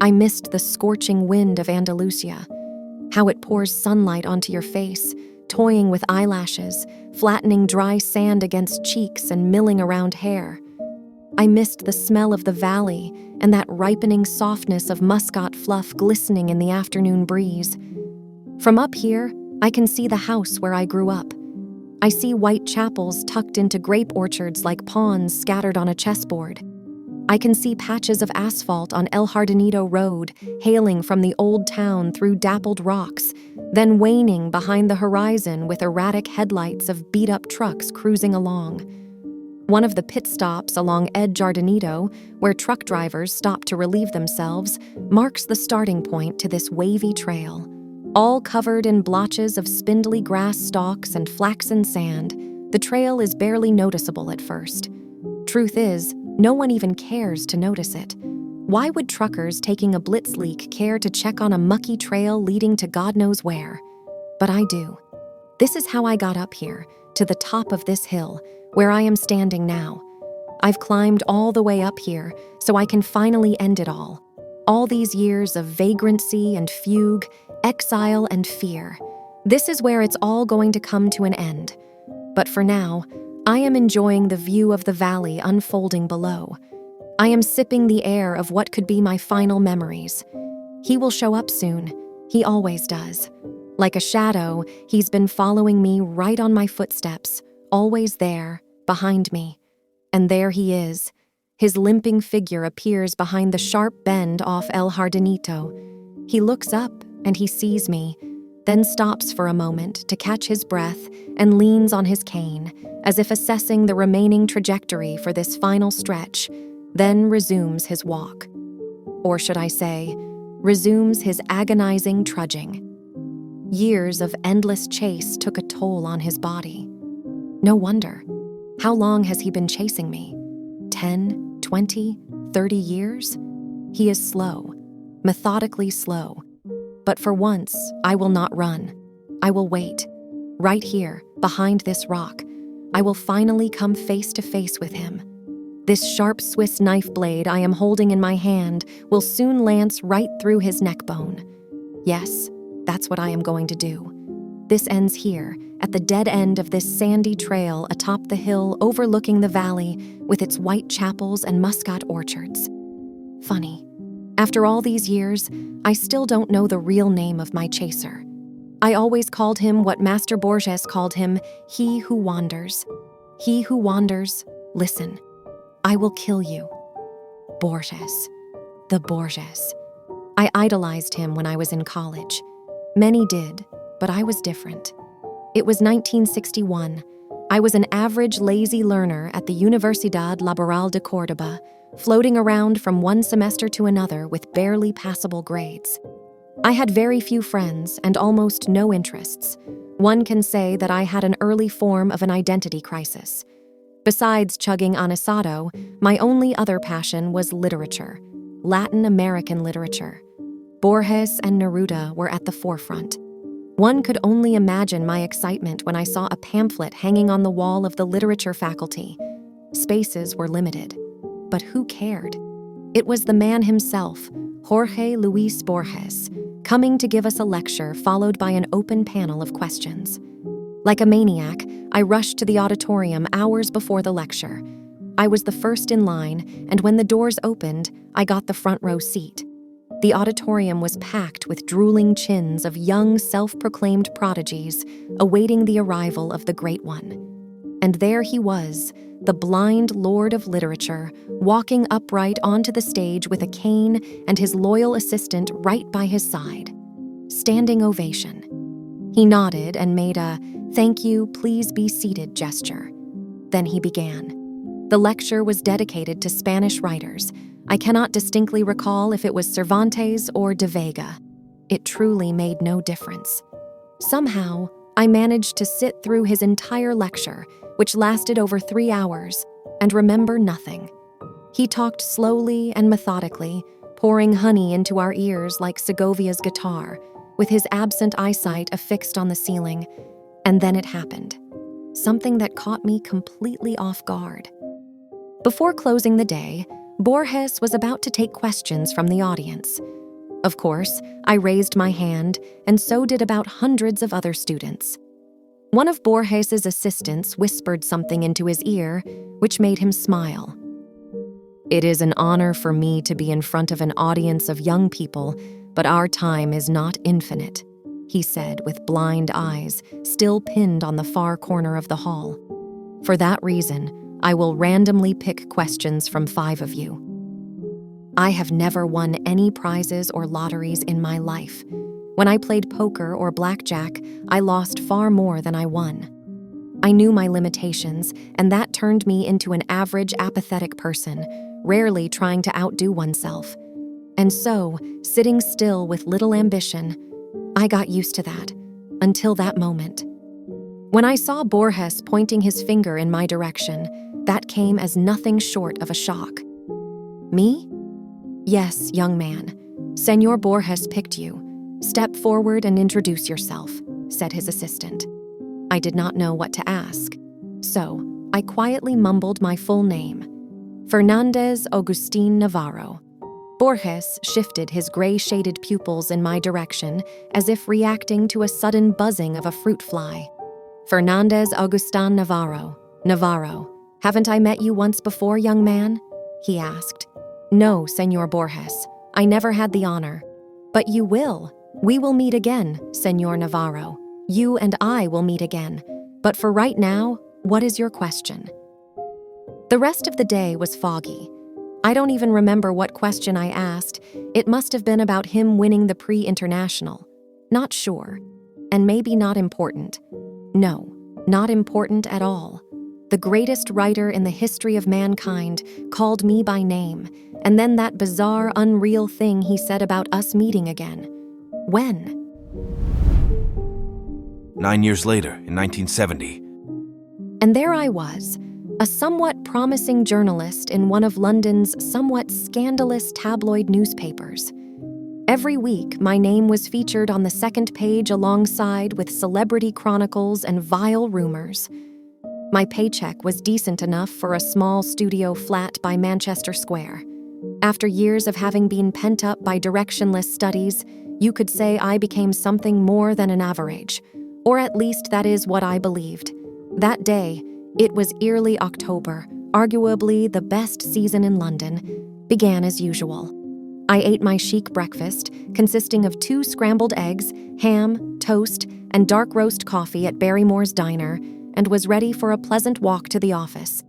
I missed the scorching wind of Andalusia, how it pours sunlight onto your face, toying with eyelashes, flattening dry sand against cheeks and milling around hair. I missed the smell of the valley and that ripening softness of Muscat fluff glistening in the afternoon breeze. From up here, I can see the house where I grew up. I see white chapels tucked into grape orchards like pawns scattered on a chessboard. I can see patches of asphalt on Jardinito Road, hailing from the old town through dappled rocks, then waning behind the horizon with erratic headlights of beat-up trucks cruising along. One of the pit stops along Ed Jardinito, where truck drivers stop to relieve themselves, marks the starting point to this wavy trail. All covered in blotches of spindly grass stalks and flaxen sand, the trail is barely noticeable at first. Truth is, no one even cares to notice it. Why would truckers taking a blitz leak care to check on a mucky trail leading to God knows where? But I do. This is how I got up here, to the top of this hill, where I am standing now. I've climbed all the way up here, so I can finally end it all. All these years of vagrancy and fugue, exile and fear. This is where it's all going to come to an end. But for now, I am enjoying the view of the valley unfolding below. I am sipping the air of what could be my final memories. He will show up soon. He always does. Like a shadow, he's been following me right on my footsteps, always there, behind me. And there he is. His limping figure appears behind the sharp bend off El Jardinito. He looks up and he sees me, then stops for a moment to catch his breath and leans on his cane, as if assessing the remaining trajectory for this final stretch, then resumes his walk. Or should I say, resumes his agonizing trudging. Years of endless chase took a toll on his body. No wonder. How long has he been chasing me? 10, 20, 30 years? He is slow, methodically slow. But for once, I will not run. I will wait. Right here, behind this rock, I will finally come face to face with him. This sharp Swiss knife blade I am holding in my hand will soon lance right through his neck bone. Yes, that's what I am going to do. This ends here, at the dead end of this sandy trail atop the hill overlooking the valley with its white chapels and Muscat orchards. Funny. After all these years, I still don't know the real name of my chaser. I always called him what Master Borges called him, he who wanders. He who wanders, listen, I will kill you. Borges. The Borges. I idolized him when I was in college. Many did, but I was different. It was 1961. I was an average lazy learner at the Universidad Laboral de Córdoba, floating around from one semester to another with barely passable grades. I had very few friends and almost no interests. One can say that I had an early form of an identity crisis. Besides chugging an asado, my only other passion was literature, Latin American literature. Borges and Neruda were at the forefront. One could only imagine my excitement when I saw a pamphlet hanging on the wall of the literature faculty. Spaces were limited. But who cared? It was the man himself, Jorge Luis Borges, coming to give us a lecture followed by an open panel of questions. Like a maniac, I rushed to the auditorium hours before the lecture. I was the first in line, and when the doors opened, I got the front row seat. The auditorium was packed with drooling chins of young, self-proclaimed prodigies awaiting the arrival of the Great One. And there he was, the blind lord of literature, walking upright onto the stage with a cane and his loyal assistant right by his side. Standing ovation. He nodded and made a, "Thank you, please be seated" gesture. Then he began. The lecture was dedicated to Spanish writers. I cannot distinctly recall if it was Cervantes or de Vega. It truly made no difference. Somehow, I managed to sit through his entire lecture, which lasted over 3 hours, and remember nothing. He talked slowly and methodically, pouring honey into our ears like Segovia's guitar, with his absent eyesight affixed on the ceiling. And then it happened. Something that caught me completely off guard. Before closing the day, Borges was about to take questions from the audience. Of course, I raised my hand, and so did about hundreds of other students. One of Borges's assistants whispered something into his ear, which made him smile. "It is an honor for me to be in front of an audience of young people, but our time is not infinite," he said with blind eyes still pinned on the far corner of the hall. "For that reason, I will randomly pick questions from 5 of you. I have never won any prizes or lotteries in my life. When I played poker or blackjack, I lost far more than I won. I knew my limitations, and that turned me into an average, apathetic person, rarely trying to outdo oneself. And so, sitting still with little ambition, I got used to that, until that moment. When I saw Borges pointing his finger in my direction, that came as nothing short of a shock. Me? Yes, young man. Senor Borges picked you. Step forward and introduce yourself, said his assistant. I did not know what to ask, so I quietly mumbled my full name. Fernandez Agustin Navarro. Borges shifted his gray-shaded pupils in my direction as if reacting to a sudden buzzing of a fruit fly. Fernandez Agustin Navarro. Navarro, haven't I met you once before, young man? He asked. No, Senor Borges. I never had the honor. But you will. We will meet again, Senor Navarro. You and I will meet again. But for right now, what is your question? The rest of the day was foggy. I don't even remember what question I asked. It must have been about him winning the Prix International. Not sure. And maybe not important. No, not important at all. The greatest writer in the history of mankind called me by name, and then that bizarre, unreal thing he said about us meeting again. When? 9 years later, in 1970. And there I was, a somewhat promising journalist in one of London's somewhat scandalous tabloid newspapers. Every week, my name was featured on the second page alongside with celebrity chronicles and vile rumors. My paycheck was decent enough for a small studio flat by Manchester Square. After years of having been pent up by directionless studies, you could say I became something more than an average. Or at least that is what I believed. That day, it was early October, arguably the best season in London, began as usual. I ate my chic breakfast, consisting of 2 scrambled eggs, ham, toast, and dark roast coffee at Barrymore's Diner, and was ready for a pleasant walk to the office.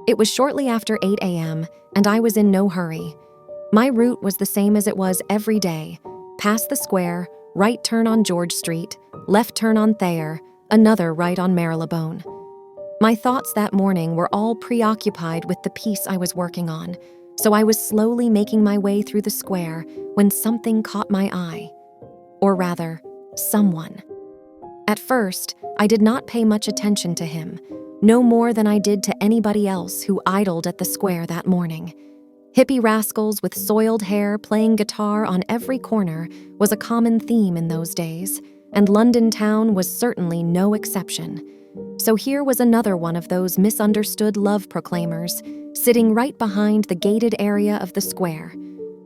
It was shortly after 8 a.m., and I was in no hurry. My route was the same as it was every day. Past the square, right turn on George Street, left turn on Thayer, another right on Marylebone. My thoughts that morning were all preoccupied with the piece I was working on, so I was slowly making my way through the square when something caught my eye. Or rather, someone. At first, I did not pay much attention to him, no more than I did to anybody else who idled at the square that morning. Hippie rascals with soiled hair playing guitar on every corner was a common theme in those days, and London town was certainly no exception. So here was another one of those misunderstood love proclaimers, sitting right behind the gated area of the square.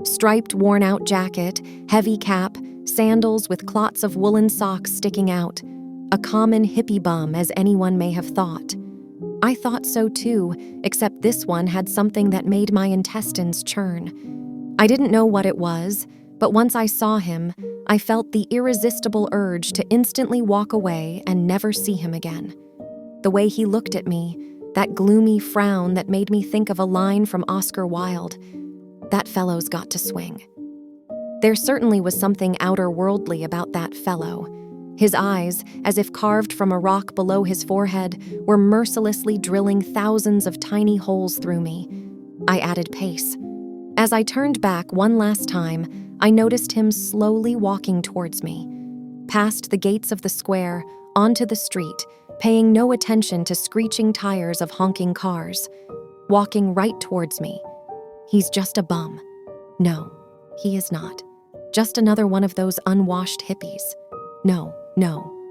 Striped worn-out jacket, heavy cap, sandals with clots of woolen socks sticking out. A common hippie bum, as anyone may have thought. I thought so too, except this one had something that made my intestines churn. I didn't know what it was, but once I saw him, I felt the irresistible urge to instantly walk away and never see him again. The way he looked at me, that gloomy frown that made me think of a line from Oscar Wilde, that fellow's got to swing. There certainly was something outer-worldly about that fellow. His eyes, as if carved from a rock below his forehead, were mercilessly drilling thousands of tiny holes through me. I added pace. As I turned back one last time, I noticed him slowly walking towards me. Past the gates of the square, onto the street, paying no attention to screeching tires of honking cars. Walking right towards me. He's just a bum. No, he is not. Just another one of those unwashed hippies. No.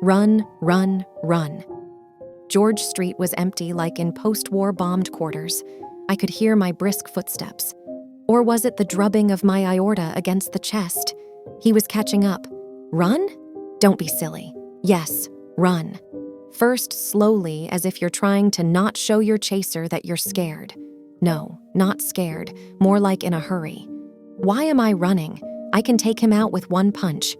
Run, run, run. George Street was empty like in post-war bombed quarters. I could hear my brisk footsteps. Or was it the drubbing of my aorta against the chest? He was catching up. Run? Don't be silly. Yes, run. First slowly, as if you're trying to not show your chaser that you're scared. No, not scared, more like in a hurry. Why am I running? I can take him out with one punch.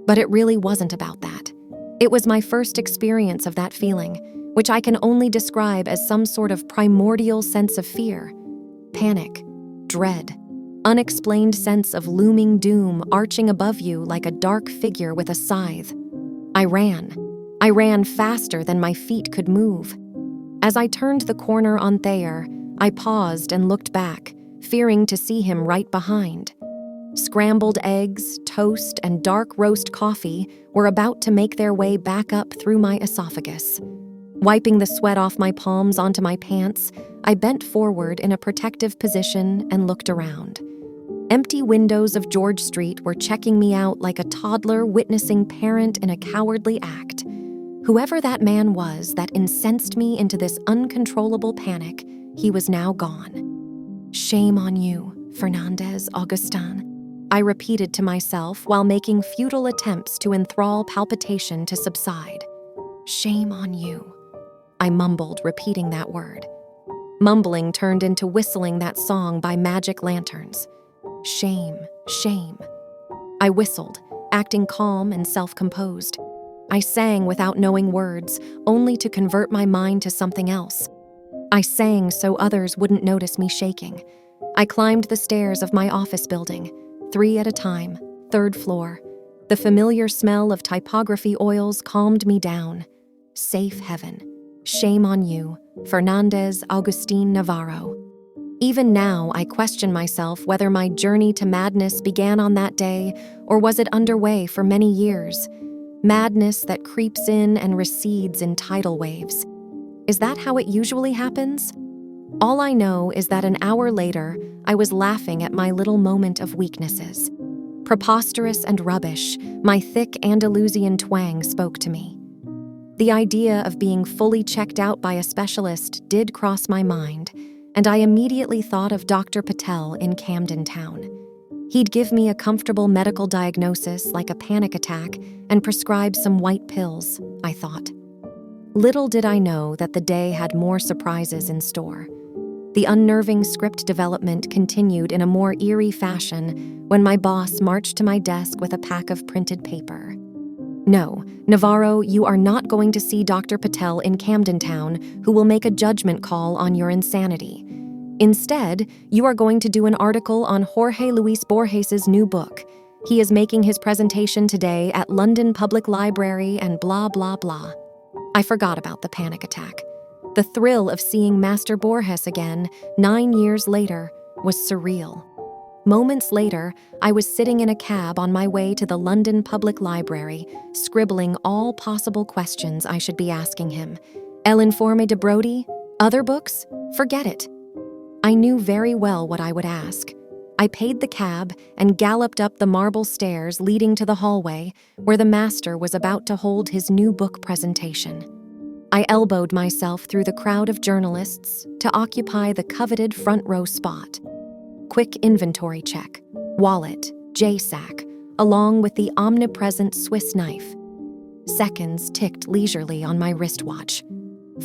But it really wasn't about that. It was my first experience of that feeling, which I can only describe as some sort of primordial sense of fear. Panic, dread, unexplained sense of looming doom arching above you like a dark figure with a scythe. I ran faster than my feet could move. As I turned the corner on Thayer, I paused and looked back, fearing to see him right behind. Scrambled eggs, toast, and dark roast coffee were about to make their way back up through my esophagus. Wiping the sweat off my palms onto my pants, I bent forward in a protective position and looked around. Empty windows of George Street were checking me out like a toddler witnessing parent in a cowardly act. Whoever that man was that incensed me into this uncontrollable panic, he was now gone. Shame on you, Fernandez Augustin, I repeated to myself while making futile attempts to enthrall palpitation to subside. Shame on you, I mumbled, repeating that word. Mumbling turned into whistling that song by Magic Lanterns. Shame, shame. I whistled, acting calm and self-composed. I sang without knowing words, only to convert my mind to something else. I sang so others wouldn't notice me shaking. I climbed the stairs of my office building, 3 at a time, 3rd floor. The familiar smell of typography oils calmed me down. Safe heaven. Shame on you, Fernandez Agustin Navarro. Even now, I question myself whether my journey to madness began on that day or was it underway for many years. Madness that creeps in and recedes in tidal waves. Is that how it usually happens? All I know is that an hour later, I was laughing at my little moment of weaknesses. Preposterous and rubbish, my thick Andalusian twang spoke to me. The idea of being fully checked out by a specialist did cross my mind, and I immediately thought of Dr. Patel in Camden Town. He'd give me a comfortable medical diagnosis like a panic attack and prescribe some white pills, I thought. Little did I know that the day had more surprises in store. The unnerving script development continued in a more eerie fashion when my boss marched to my desk with a pack of printed paper. No, Navarro, you are not going to see Dr. Patel in Camden Town, who will make a judgment call on your insanity. Instead, you are going to do an article on Jorge Luis Borges's new book. He is making his presentation today at London Public Library and blah, blah, blah. I forgot about the panic attack. The thrill of seeing Master Borges again, 9 years later, was surreal. Moments later, I was sitting in a cab on my way to the London Public Library, scribbling all possible questions I should be asking him. El Informe de Brody? Other books? Forget it. I knew very well what I would ask. I paid the cab and galloped up the marble stairs leading to the hallway where the master was about to hold his new book presentation. I elbowed myself through the crowd of journalists to occupy the coveted front row spot. Quick inventory check, wallet, J-sack, along with the omnipresent Swiss knife. Seconds ticked leisurely on my wristwatch.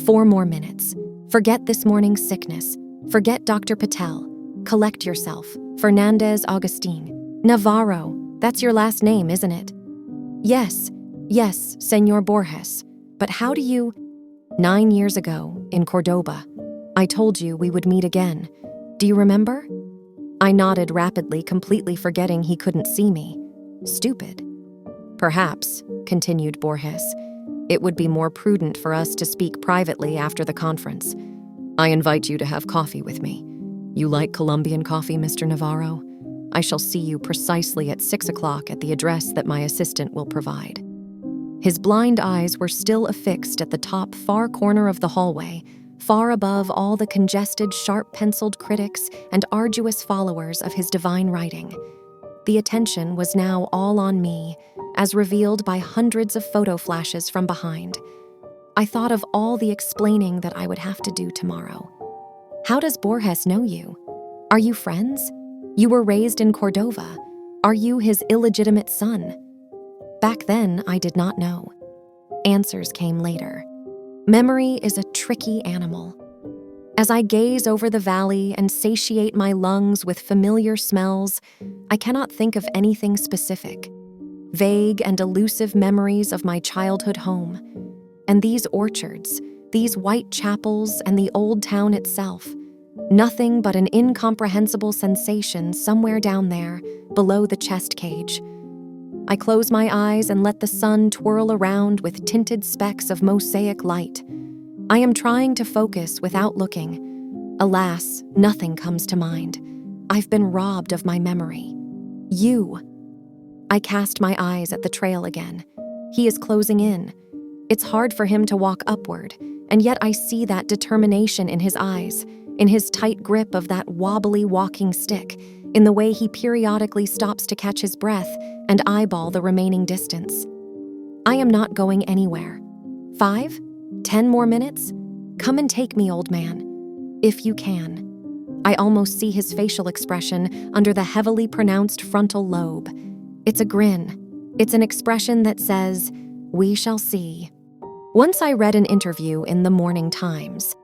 4 more minutes. Forget this morning's sickness. Forget Dr. Patel. Collect yourself. Fernandez Agustin. Navarro. That's your last name, isn't it? Yes, Senor Borges. But how do you... 9 years ago, in Cordoba, I told you we would meet again. Do you remember? I nodded rapidly, completely forgetting he couldn't see me. Stupid. Perhaps, continued Borges, it would be more prudent for us to speak privately after the conference. I invite you to have coffee with me. You like Colombian coffee, Mr. Navarro? I shall see you precisely at 6 o'clock at the address that my assistant will provide. His blind eyes were still affixed at the top far corner of the hallway, far above all the congested, sharp-penciled critics and arduous followers of his divine writing. The attention was now all on me, as revealed by hundreds of photo flashes from behind. I thought of all the explaining that I would have to do tomorrow. How does Borges know you? Are you friends? You were raised in Cordova. Are you his illegitimate son? Back then, I did not know. Answers came later. Memory is a tricky animal. As I gaze over the valley and satiate my lungs with familiar smells, I cannot think of anything specific. Vague and elusive memories of my childhood home. And these orchards, these white chapels, and the old town itself. Nothing but an incomprehensible sensation somewhere down there, below the chest cage. I close my eyes and let the sun twirl around with tinted specks of mosaic light. I am trying to focus without looking. Alas, nothing comes to mind. I've been robbed of my memory. You. I cast my eyes at the trail again. He is closing in. It's hard for him to walk upward, and yet I see that determination in his eyes, in his tight grip of that wobbly walking stick, in the way he periodically stops to catch his breath and eyeball the remaining distance. I am not going anywhere. 5? 10 more minutes? Come and take me, old man. If you can. I almost see his facial expression under the heavily pronounced frontal lobe. It's a grin. It's an expression that says, "We shall see." Once I read an interview in the Morning Times.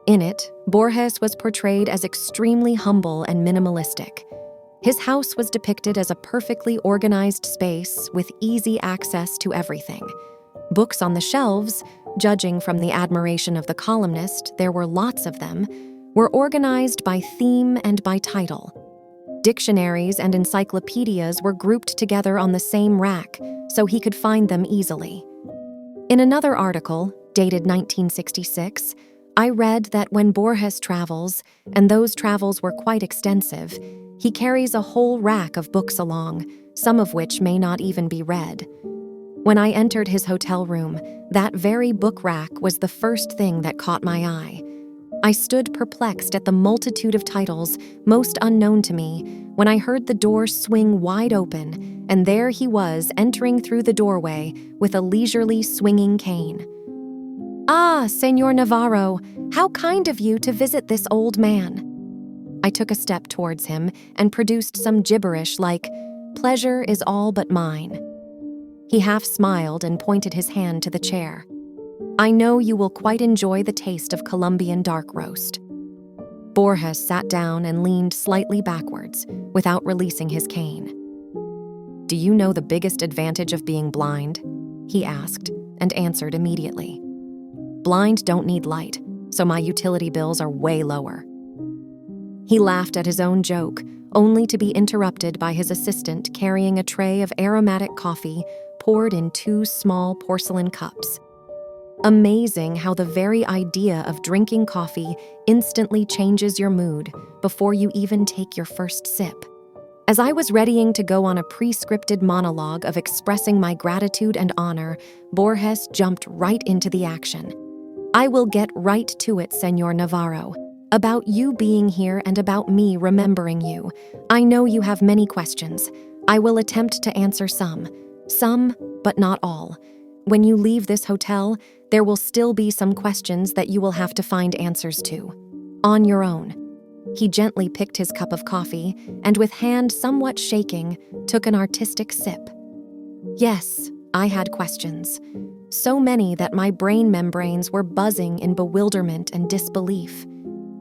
In it, Borges was portrayed as extremely humble and minimalistic. His house was depicted as a perfectly organized space with easy access to everything. Books on the shelves, judging from the admiration of the columnist, there were lots of them, were organized by theme and by title. Dictionaries and encyclopedias were grouped together on the same rack, so he could find them easily. In another article, dated 1966, I read that when Borges travels, and those travels were quite extensive, he carries a whole rack of books along, some of which may not even be read. When I entered his hotel room, that very book rack was the first thing that caught my eye. I stood perplexed at the multitude of titles, most unknown to me, when I heard the door swing wide open, and there he was entering through the doorway with a leisurely swinging cane. "Ah, Señor Navarro, how kind of you to visit this old man." I took a step towards him and produced some gibberish like, "Pleasure is all but mine." He half smiled and pointed his hand to the chair. "I know you will quite enjoy the taste of Colombian dark roast." Borges sat down and leaned slightly backwards, without releasing his cane. "Do you know the biggest advantage of being blind?" he asked, and answered immediately. "Blind don't need light, so my utility bills are way lower." He laughed at his own joke, only to be interrupted by his assistant carrying a tray of aromatic coffee poured in 2 small porcelain cups. Amazing how the very idea of drinking coffee instantly changes your mood before you even take your first sip. As I was readying to go on a pre-scripted monologue of expressing my gratitude and honor, Borges jumped right into the action. "I will get right to it, Señor Navarro. About you being here and about me remembering you. I know you have many questions. I will attempt to answer some, but not all. When you leave this hotel, there will still be some questions that you will have to find answers to. On your own." He gently picked his cup of coffee and, with hand somewhat shaking, took an artistic sip. Yes, I had questions. So many that my brain membranes were buzzing in bewilderment and disbelief.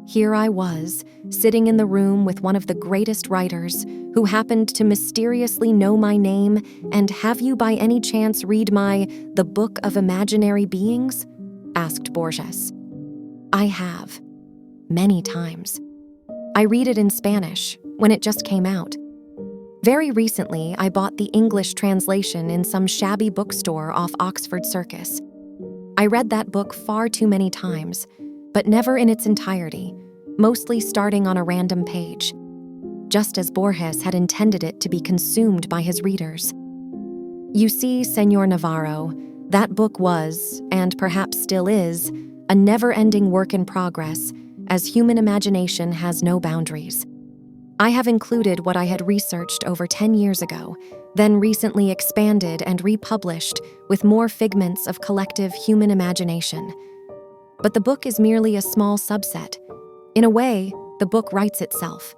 Here I was, sitting in the room with one of the greatest writers, who happened to mysteriously know my name and "Have you by any chance read The Book of Imaginary Beings?" asked Borges. "I have. Many times. I read it in Spanish, when it just came out. Very recently, I bought the English translation in some shabby bookstore off Oxford Circus. I read that book far too many times, but never in its entirety, mostly starting on a random page, just as Borges had intended it to be consumed by his readers. You see, Señor Navarro, that book was, and perhaps still is, a never-ending work in progress, as human imagination has no boundaries. I have included what I had researched over 10 years ago, then recently expanded and republished with more figments of collective human imagination. But the book is merely a small subset. In a way, the book writes itself.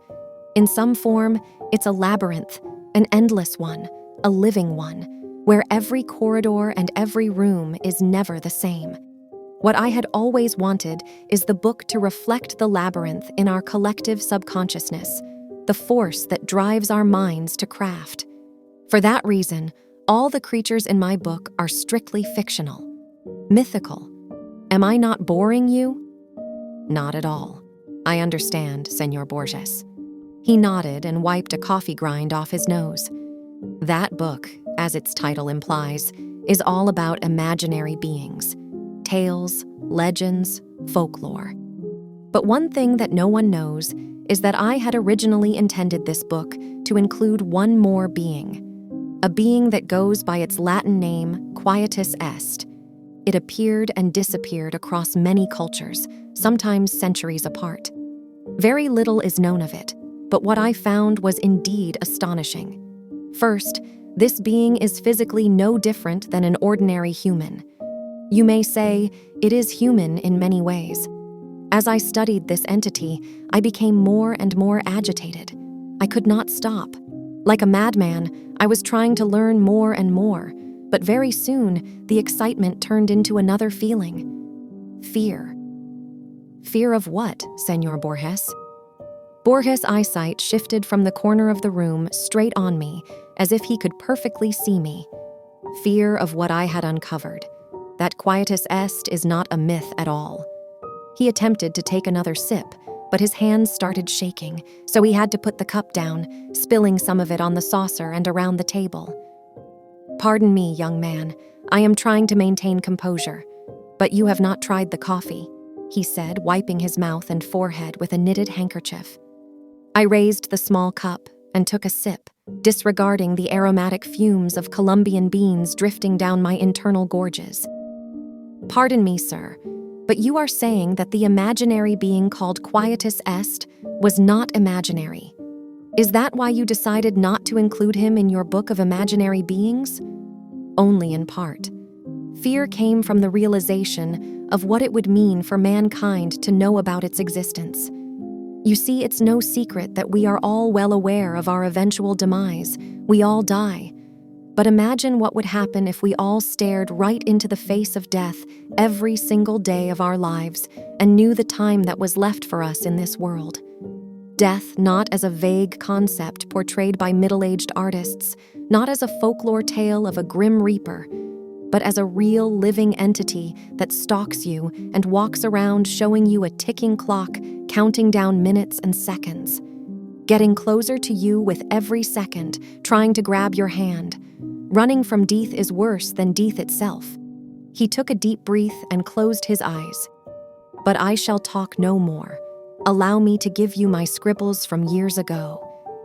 In some form, it's a labyrinth, an endless one, a living one, where every corridor and every room is never the same. What I had always wanted is the book to reflect the labyrinth in our collective subconsciousness, the force that drives our minds to craft. For that reason, all the creatures in my book are strictly fictional, mythical. Am I not boring you? Not at all. I understand, Senor Borges. He nodded and wiped a coffee grind off his nose. That book, as its title implies, is all about imaginary beings, tales, legends, folklore. But one thing that no one knows is that I had originally intended this book to include one more being, a being that goes by its Latin name, Quietus Est. It appeared and disappeared across many cultures, sometimes centuries apart. Very little is known of it, but what I found was indeed astonishing. First, this being is physically no different than an ordinary human. You may say it is human in many ways. As I studied this entity, I became more and more agitated. I could not stop. Like a madman, I was trying to learn more and more, but very soon the excitement turned into another feeling. Fear. Fear of what, Senor Borges? Borges' eyesight shifted from the corner of the room straight on me, as if he could perfectly see me. Fear of what I had uncovered. That Quietus Est is not a myth at all. He attempted to take another sip, but his hands started shaking, so he had to put the cup down, spilling some of it on the saucer and around the table. Pardon me, young man. I am trying to maintain composure. But you have not tried the coffee, he said, wiping his mouth and forehead with a knitted handkerchief. I raised the small cup and took a sip, disregarding the aromatic fumes of Colombian beans drifting down my internal gorges. Pardon me, sir, but you are saying that the imaginary being called Quietus Est was not imaginary. Is that why you decided not to include him in your book of imaginary beings? Only in part. Fear came from the realization of what it would mean for mankind to know about its existence. You see, it's no secret that we are all well aware of our eventual demise. We all die. But imagine what would happen if we all stared right into the face of death every single day of our lives and knew the time that was left for us in this world. Death not as a vague concept portrayed by middle-aged artists, not as a folklore tale of a grim reaper, but as a real living entity that stalks you and walks around showing you a ticking clock, counting down minutes and seconds, getting closer to you with every second, trying to grab your hand. Running from death is worse than death itself. He took a deep breath and closed his eyes. But I shall talk no more. Allow me to give you my scribbles from years ago.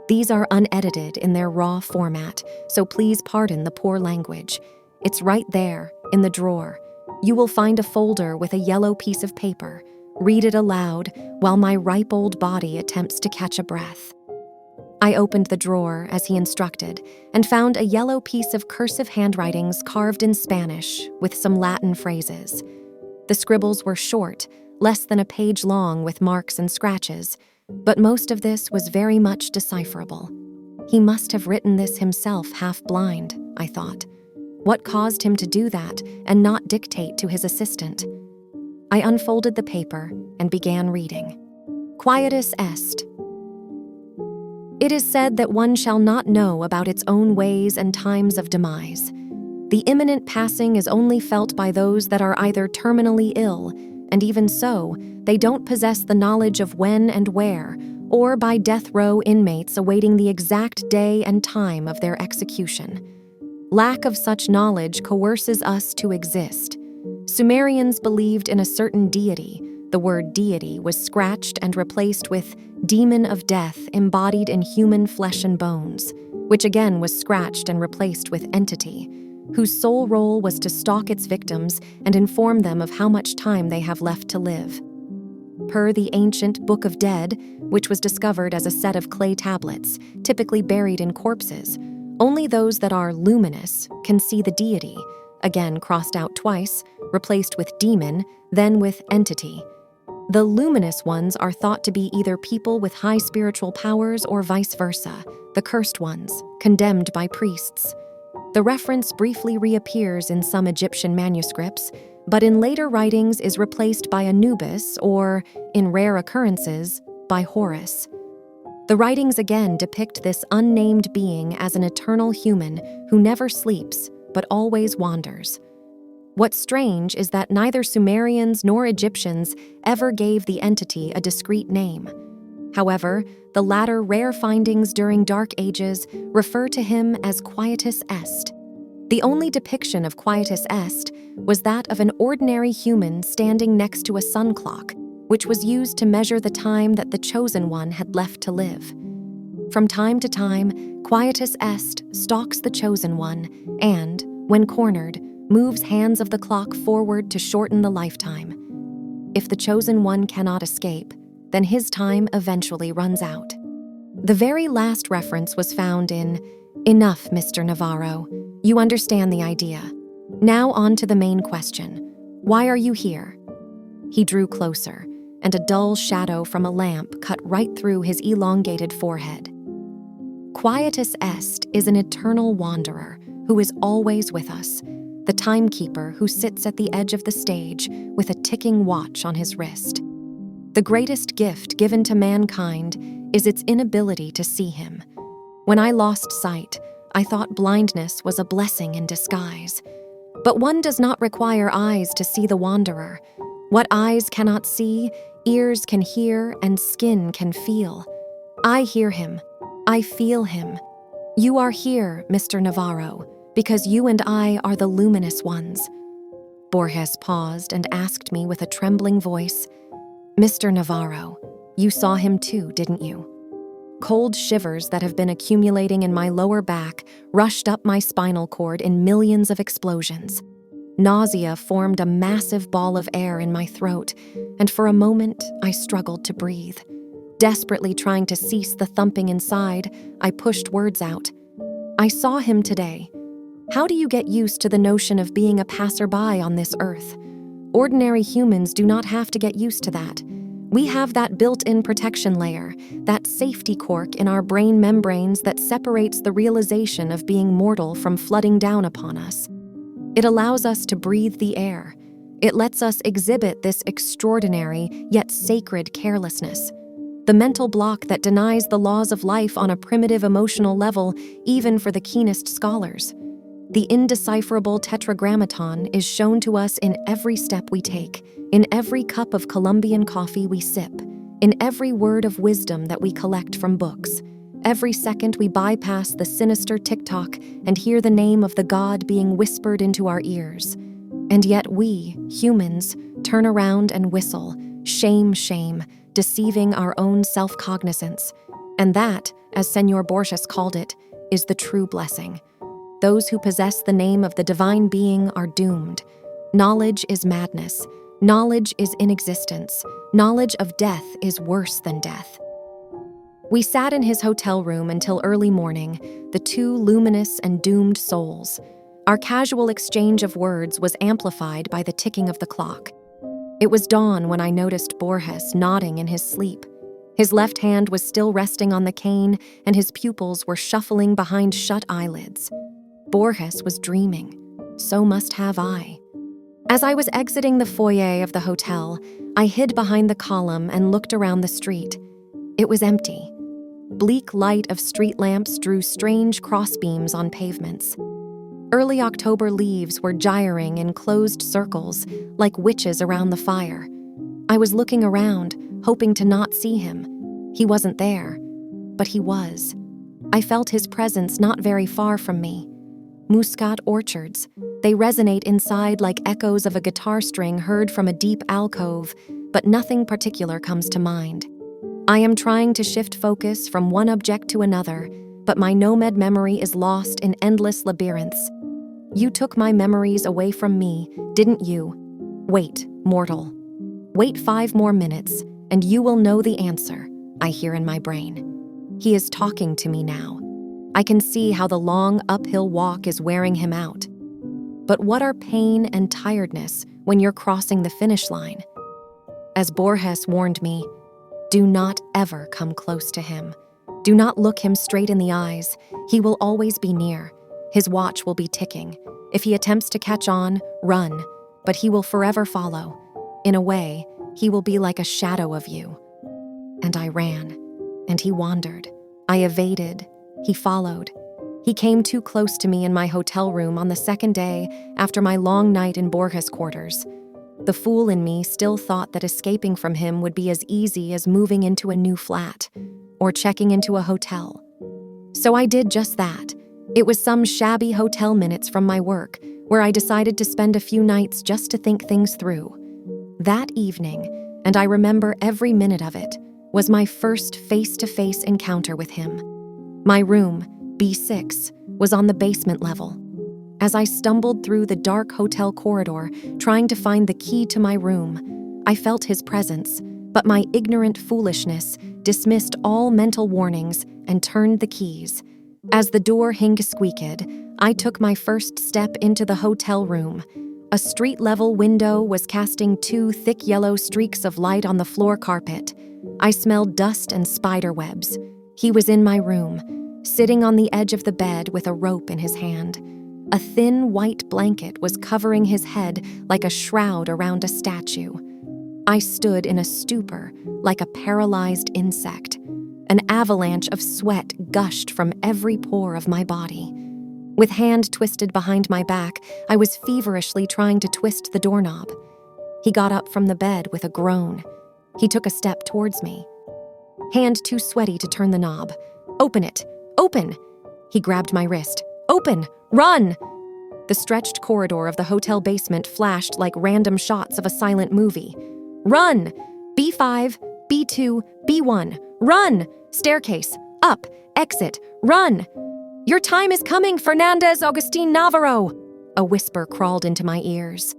These are unedited in their raw format, so please pardon the poor language. It's right there, in the drawer. You will find a folder with a yellow piece of paper. Read it aloud while my ripe old body attempts to catch a breath. I opened the drawer as he instructed and found a yellow piece of cursive handwritings carved in Spanish with some Latin phrases. The scribbles were short, less than a page long with marks and scratches, but most of this was very much decipherable. He must have written this himself half blind, I thought. What caused him to do that and not dictate to his assistant? I unfolded the paper and began reading. Quietus Est. It is said that one shall not know about its own ways and times of demise. The imminent passing is only felt by those that are either terminally ill, and even so, they don't possess the knowledge of when and where, or by death row inmates awaiting the exact day and time of their execution. Lack of such knowledge coerces us to exist. Sumerians believed in a certain deity. The word deity was scratched and replaced with demon of death embodied in human flesh and bones, which again was scratched and replaced with entity, whose sole role was to stalk its victims and inform them of how much time they have left to live. Per the ancient Book of Dead, which was discovered as a set of clay tablets, typically buried in corpses, only those that are luminous can see the deity, again crossed out twice, replaced with demon, then with entity. The luminous ones are thought to be either people with high spiritual powers or vice versa, the cursed ones, condemned by priests. The reference briefly reappears in some Egyptian manuscripts, but in later writings is replaced by Anubis or, in rare occurrences, by Horus. The writings again depict this unnamed being as an eternal human who never sleeps but always wanders. What's strange is that neither Sumerians nor Egyptians ever gave the entity a discrete name. However, the latter rare findings during Dark Ages refer to him as Quietus Est. The only depiction of Quietus Est was that of an ordinary human standing next to a sun clock, which was used to measure the time that the Chosen One had left to live. From time to time, Quietus Est stalks the Chosen One and, when cornered, moves hands of the clock forward to shorten the lifetime. If the Chosen One cannot escape, then his time eventually runs out. The very last reference was found in "Enough, Mr. Navarro. You understand the idea. Now on to the main question. Why are you here?" He drew closer, and a dull shadow from a lamp cut right through his elongated forehead. Quietus Est is an eternal wanderer who is always with us, the timekeeper who sits at the edge of the stage with a ticking watch on his wrist. The greatest gift given to mankind is its inability to see him. When I lost sight, I thought blindness was a blessing in disguise. But one does not require eyes to see the wanderer. What eyes cannot see, ears can hear, and skin can feel. I hear him. I feel him. You are here, Mr. Navarro, because you and I are the luminous ones. Borges paused and asked me with a trembling voice, "Mr. Navarro, you saw him too, didn't you?" Cold shivers that have been accumulating in my lower back rushed up my spinal cord in millions of explosions. Nausea formed a massive ball of air in my throat, and for a moment I struggled to breathe. Desperately trying to cease the thumping inside, I pushed words out. "I saw him today. How do you get used to the notion of being a passerby on this earth? Ordinary humans do not have to get used to that. We have that built-in protection layer, that safety cork in our brain membranes that separates the realization of being mortal from flooding down upon us. It allows us to breathe the air. It lets us exhibit this extraordinary yet sacred carelessness. The mental block that denies the laws of life on a primitive emotional level, even for the keenest scholars. The indecipherable tetragrammaton is shown to us in every step we take, in every cup of Colombian coffee we sip, in every word of wisdom that we collect from books. Every second we bypass the sinister tick-tock and hear the name of the god being whispered into our ears. And yet we, humans, turn around and whistle, shame, shame, deceiving our own self-cognizance. And that, as Senor Borges called it, is the true blessing. Those who possess the name of the divine being are doomed. Knowledge is madness. Knowledge is inexistence. Knowledge of death is worse than death. We sat in his hotel room until early morning, the two luminous and doomed souls. Our casual exchange of words was amplified by the ticking of the clock. It was dawn when I noticed Borges nodding in his sleep. His left hand was still resting on the cane, and his pupils were shuffling behind shut eyelids. Borges was dreaming. So must have I. As I was exiting the foyer of the hotel, I hid behind the column and looked around the street. It was empty. Bleak light of street lamps drew strange crossbeams on pavements. Early October leaves were gyring in closed circles, like witches around the fire. I was looking around, hoping to not see him. He wasn't there, but he was. I felt his presence not very far from me. Muscat orchards. They resonate inside like echoes of a guitar string heard from a deep alcove, but nothing particular comes to mind. I am trying to shift focus from one object to another, but my nomad memory is lost in endless labyrinths. You took my memories away from me, didn't you? Wait, mortal. Wait 5 more minutes, and you will know the answer, I hear in my brain. He is talking to me now. I can see how the long uphill walk is wearing him out. But what are pain and tiredness when you're crossing the finish line? As Borges warned me, do not ever come close to him. Do not look him straight in the eyes. He will always be near. His watch will be ticking. If he attempts to catch on, run, but he will forever follow. In a way, he will be like a shadow of you. And I ran, and he wandered. I evaded. He followed. He came too close to me in my hotel room on the second day after my long night in Borges quarters. The fool in me still thought that escaping from him would be as easy as moving into a new flat or checking into a hotel. So I did just that. It was some shabby hotel minutes from my work where I decided to spend a few nights just to think things through. That evening, and I remember every minute of it, was my first face-to-face encounter with him. My room, B6, was on the basement level. As I stumbled through the dark hotel corridor, trying to find the key to my room, I felt his presence, but my ignorant foolishness dismissed all mental warnings and turned the keys. As the door squeaked, I took my first step into the hotel room. A street-level window was casting 2 thick yellow streaks of light on the floor carpet. I smelled dust and spider webs. He was in my room, sitting on the edge of the bed with a rope in his hand. A thin white blanket was covering his head like a shroud around a statue. I stood in a stupor, like a paralyzed insect. An avalanche of sweat gushed from every pore of my body. With hand twisted behind my back, I was feverishly trying to twist the doorknob. He got up from the bed with a groan. He took a step towards me. Hand too sweaty to turn the knob. Open it! Open! He grabbed my wrist. Open! Run! The stretched corridor of the hotel basement flashed like random shots of a silent movie. Run! B5, B2, B1. Run! Staircase. Up. Exit. Run! Your time is coming, Fernandez Augustine Navarro! A whisper crawled into my ears.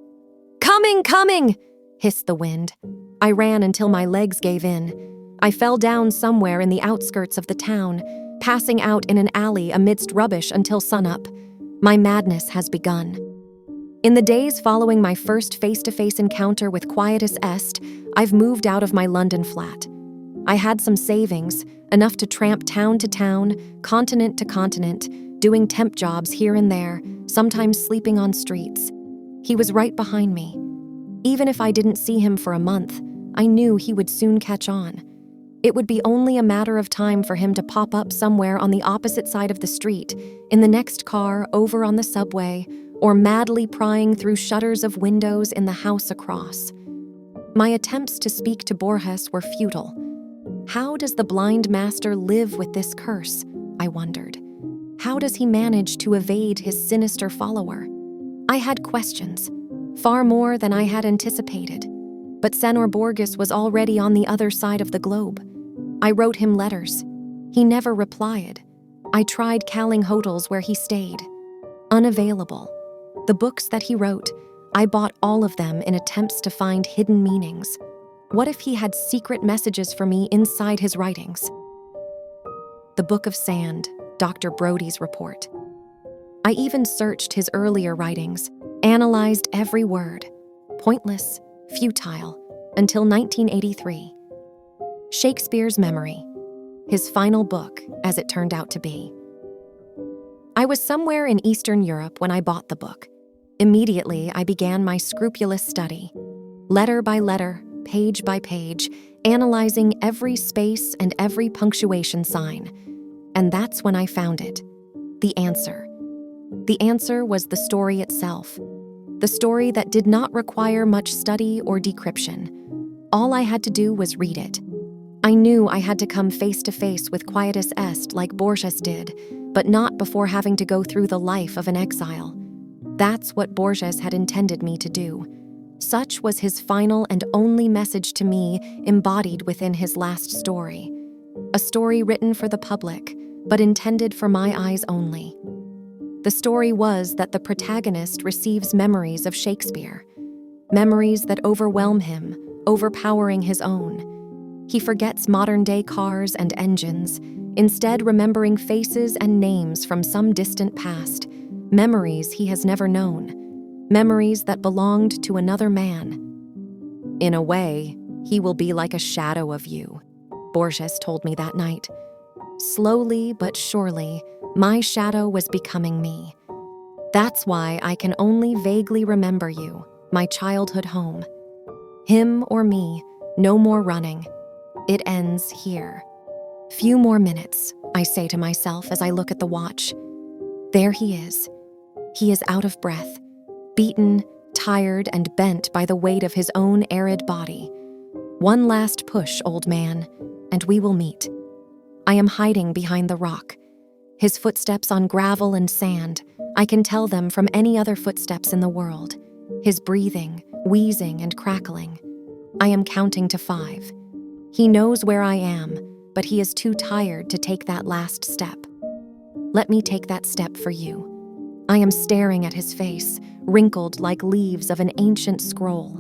Coming, coming! Hissed the wind. I ran until my legs gave in. I fell down somewhere in the outskirts of the town, passing out in an alley amidst rubbish until sunup. My madness has begun. In the days following my first face-to-face encounter with Quietus Est, I've moved out of my London flat. I had some savings, enough to tramp town to town, continent to continent, doing temp jobs here and there, sometimes sleeping on streets. He was right behind me. Even if I didn't see him for a month, I knew he would soon catch on. It would be only a matter of time for him to pop up somewhere on the opposite side of the street, in the next car, over on the subway, or madly prying through shutters of windows in the house across. My attempts to speak to Borges were futile. How does the blind master live with this curse? I wondered. How does he manage to evade his sinister follower? I had questions, far more than I had anticipated. But Senor Borges was already on the other side of the globe. I wrote him letters. He never replied. I tried calling hotels where he stayed. Unavailable. The books that he wrote, I bought all of them in attempts to find hidden meanings. What if he had secret messages for me inside his writings? The Book of Sand, Dr. Brody's report. I even searched his earlier writings, analyzed every word. Pointless, futile, until 1983. Shakespeare's Memory, his final book, as it turned out to be. I was somewhere in Eastern Europe when I bought the book. Immediately, I began my scrupulous study, letter by letter, page by page, analyzing every space and every punctuation sign. And that's when I found it, the answer. The answer was the story itself, the story that did not require much study or decryption. All I had to do was read it. I knew I had to come face to face with Quietus Est like Borges did, but not before having to go through the life of an exile. That's what Borges had intended me to do. Such was his final and only message to me, embodied within his last story. A story written for the public, but intended for my eyes only. The story was that the protagonist receives memories of Shakespeare, memories that overwhelm him, overpowering his own. He forgets modern-day cars and engines, instead remembering faces and names from some distant past, memories he has never known, memories that belonged to another man. In a way, He will be like a shadow of you, Borges told me that night. Slowly but surely, my shadow was becoming me. That's why I can only vaguely remember you, my childhood home. Him or me, no more running. It ends here. Few more minutes, I say to myself as I look at the watch. There he is. He is out of breath, beaten, tired, and bent by the weight of his own arid body. One last push, old man, and we will meet. I am hiding behind the rock. His footsteps on gravel and sand, I can tell them from any other footsteps in the world. His breathing, wheezing, and crackling. I am counting to 5. He knows where I am, but he is too tired to take that last step. Let me take that step for you. I am staring at his face, wrinkled like leaves of an ancient scroll.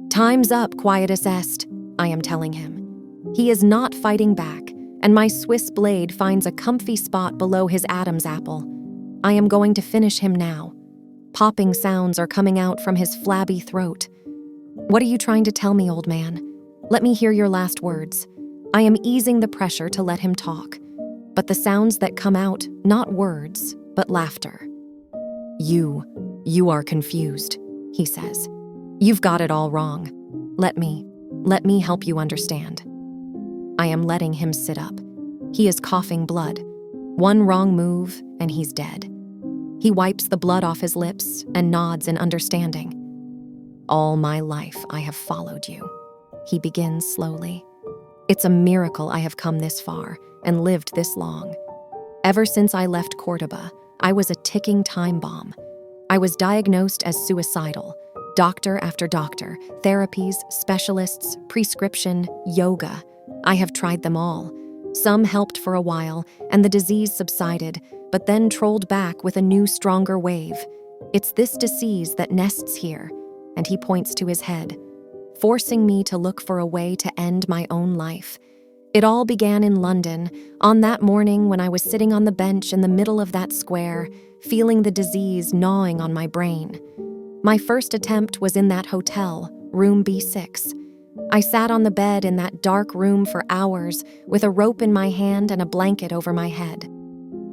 Time's up, quietus est, I am telling him. He is not fighting back, and my Swiss blade finds a comfy spot below his Adam's apple. I am going to finish him now. Popping sounds are coming out from his flabby throat. What are you trying to tell me, old man? Let me hear your last words. I am easing the pressure to let him talk. But the sounds that come out, not words, but laughter. You are confused, he says. You've got it all wrong. Let me help you understand. I am letting him sit up. He is coughing blood. One wrong move, and he's dead. He wipes the blood off his lips and nods in understanding. All my life I have followed you, he begins slowly. It's a miracle I have come this far and lived this long. Ever since I left Cordoba, I was a ticking time bomb. I was diagnosed as suicidal. Doctor after doctor, therapies, specialists, prescription, yoga. I have tried them all. Some helped for a while, and the disease subsided, but then trolled back with a new, stronger wave. It's this disease that nests here, and he points to his head, forcing me to look for a way to end my own life. It all began in London, on that morning when I was sitting on the bench in the middle of that square, feeling the disease gnawing on my brain. My first attempt was in that hotel, room B6. I sat on the bed in that dark room for hours with a rope in my hand and a blanket over my head.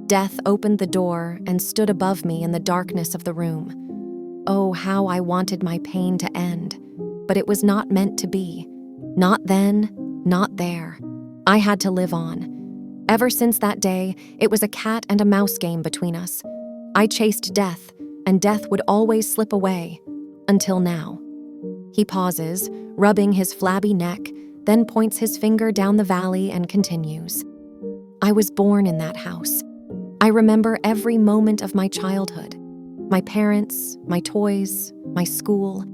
Death opened the door and stood above me in the darkness of the room. Oh, how I wanted my pain to end, but it was not meant to be. Not then, not there. I had to live on. Ever since that day, it was a cat and a mouse game between us. I chased death, and death would always slip away, until now. He pauses, rubbing his flabby neck, then points his finger down the valley and continues. I was born in that house. I remember every moment of my childhood. My parents, my toys, my school.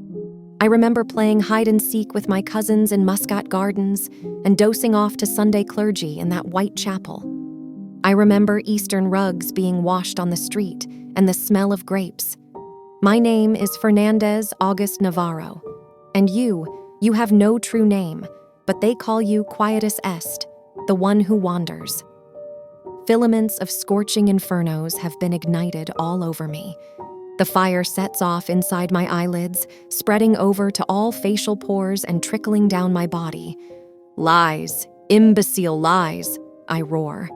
I remember playing hide and seek with my cousins in Muscat gardens and dosing off to Sunday clergy in that white chapel. I remember Eastern rugs being washed on the street and the smell of grapes. My name is Fernandez August Navarro, and you have no true name, but they call you quietus est, the one who wanders. Filaments of scorching infernos have been ignited all over me. The fire sets off inside my eyelids, spreading over to all facial pores and trickling down my body. Lies, imbecile lies, I roar.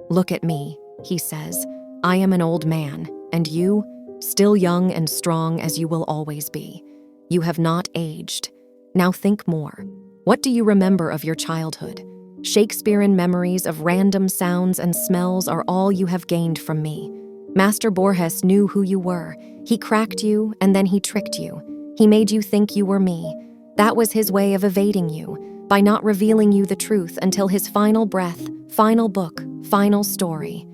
Look at me, he says. I am an old man, and you, still young and strong as you will always be. You have not aged. Now think more. What do you remember of your childhood? Shakespearean memories of random sounds and smells are all you have gained from me. Master Borges knew who you were. He cracked you, and then he tricked you. He made you think you were me. That was his way of evading you, by not revealing you the truth until his final breath, final book, final story.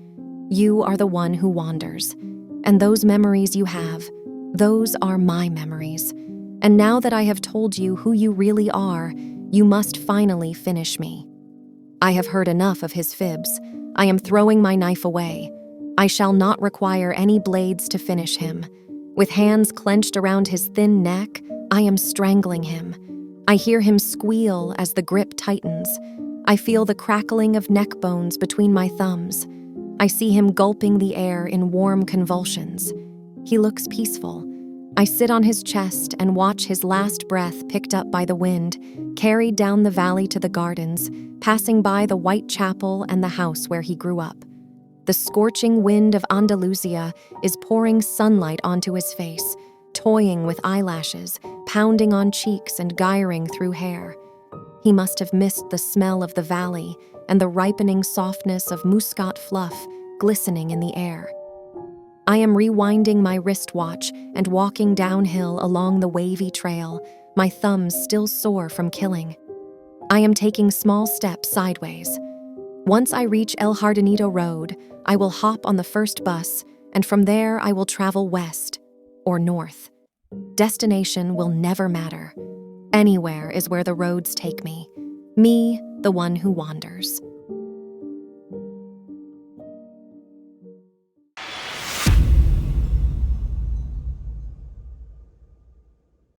You are the one who wanders. And those memories you have, those are my memories. And now that I have told you who you really are, you must finally finish me. I have heard enough of his fibs. I am throwing my knife away. I shall not require any blades to finish him. With hands clenched around his thin neck, I am strangling him. I hear him squeal as the grip tightens. I feel the crackling of neck bones between my thumbs. I see him gulping the air in warm convulsions. He looks peaceful. I sit on his chest and watch his last breath picked up by the wind, carried down the valley to the gardens, passing by the white chapel and the house where he grew up. The scorching wind of Andalusia is pouring sunlight onto his face, toying with eyelashes, pounding on cheeks and gyring through hair. He must have missed the smell of the valley and the ripening softness of Muscat fluff glistening in the air. I am rewinding my wristwatch and walking downhill along the wavy trail, my thumbs still sore from killing. I am taking small steps sideways. Once I reach Jardinito Road, I will hop on the first bus, and from there I will travel west or north. Destination will never matter. Anywhere is where the roads take me. Me, the one who wanders.